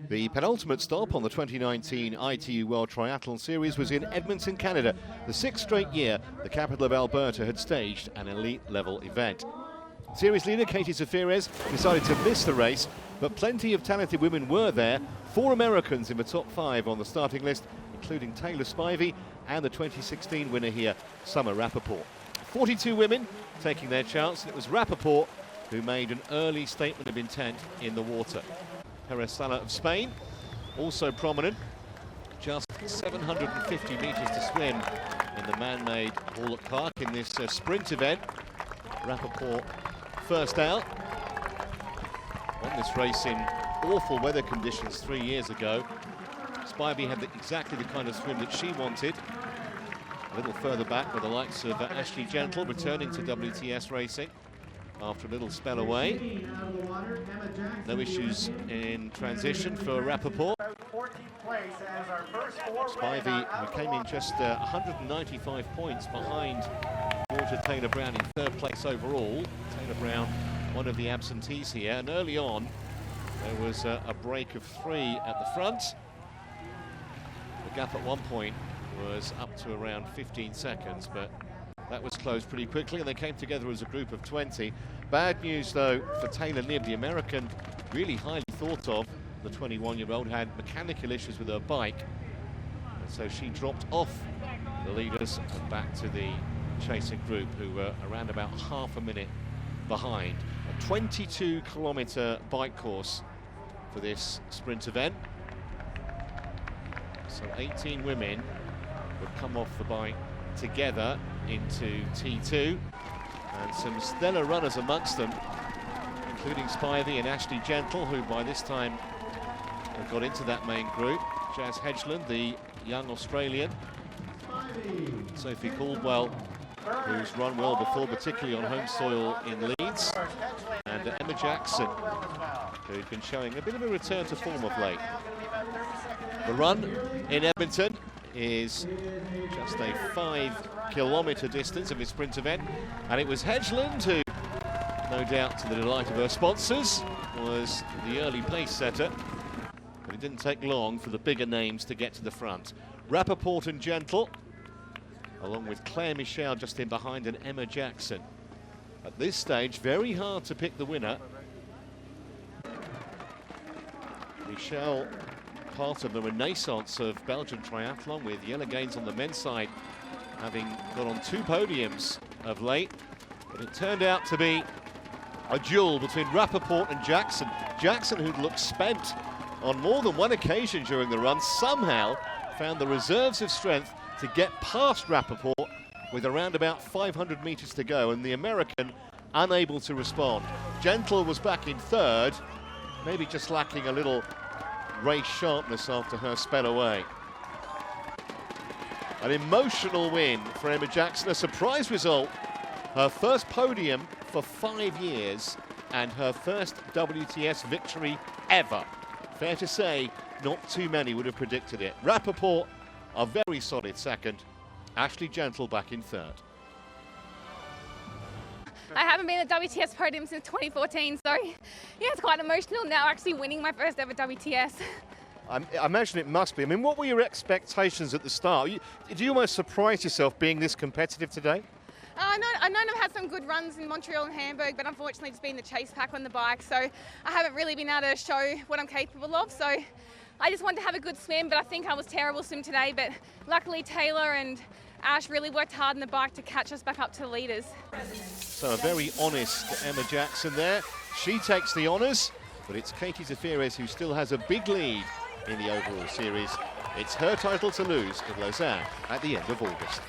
The penultimate stop on the 2019 ITU World Triathlon Series was in Edmonton, Canada. The sixth straight year, the capital of Alberta had staged an elite-level event. Series leader Katie Zaferes decided to miss the race, but plenty of talented women were there. 4 Americans in the top 5 on the starting list, including Taylor Spivey and the 2016 winner here, Summer Rappaport. 42 women taking their chance, and it was Rappaport who made an early statement of intent in the water. Perez Sala of Spain, also prominent, just 750 metres to swim in the man-made Hallett Park in this sprint event. Rappaport first out. Won this race in awful weather conditions 3 years ago. Spivey had exactly the kind of swim that she wanted. A little further back with the likes of Ashley Gentle returning to WTS racing after a little spell away. No issues in transition for Rappaport. Spivey, who came in just 195 points behind Georgia Taylor Brown in 3rd place overall. Taylor Brown, one of the absentees here, and early on there was a break of 3 at the front. The gap at one point was up to around 15 seconds, but that was closed pretty quickly, and they came together as a group of 20. Bad news, though, for Taylor Knibb, the American, really highly thought of. The 21-year-old had mechanical issues with her bike, and so she dropped off the leaders and back to the chasing group, who were around about half a minute behind. A 22-kilometre bike course for this sprint event. So 18 women would come off the bike together into T2, and some stellar runners amongst them, including Spivey and Ashley Gentle, who by this time have got into that main group. Jazz Hedgeland, the young Australian, Sophie Caldwell, who's run well before, particularly on home soil in Leeds, and Emma Jackson, who'd been showing a bit of a return to form of late. The run in Edmonton is just a 5-kilometre distance of this sprint event, and it was Hedgeland who, no doubt to the delight of her sponsors, was the early pace setter, but it didn't take long for the bigger names to get to the front. Rappaport and Gentle, along with Claire Michel just in behind, and Emma Jackson. At this stage, very hard to pick the winner. Michel, part of the renaissance of Belgian triathlon, with Jelle Gaines on the men's side, having got on 2 podiums of late. But it turned out to be a duel between Rappaport and Jackson. Jackson, who'd looked spent on more than one occasion during the run, somehow found the reserves of strength to get past Rappaport with around about 500 metres to go, and the American unable to respond. Gentle was back in 3rd, maybe just lacking a little race sharpness after her spell away. An emotional win for Emma Jackson, a surprise result. Her first podium for 5 years and her first WTS victory ever. Fair to say, not too many would have predicted it. Rappaport, a very solid 2nd. Ashley Gentle back in 3rd. I haven't been at WTS podium since 2014, so yeah, it's quite emotional now actually winning my first ever WTS. I imagine it must be. I mean, what were your expectations at the start? Did you almost surprise yourself being this competitive today? I know I've had some good runs in Montreal and Hamburg, but unfortunately it's been the chase pack on the bike, so I haven't really been able to show what I'm capable of. So I just wanted to have a good swim, but I think I was terrible swim today. But luckily Taylor and Ash really worked hard on the bike to catch us back up to the leaders. So a very honest Emma Jackson there. She takes the honours, but it's Katie Zaferes who still has a big lead in the overall series. It's her title to lose in Lausanne at the end of August.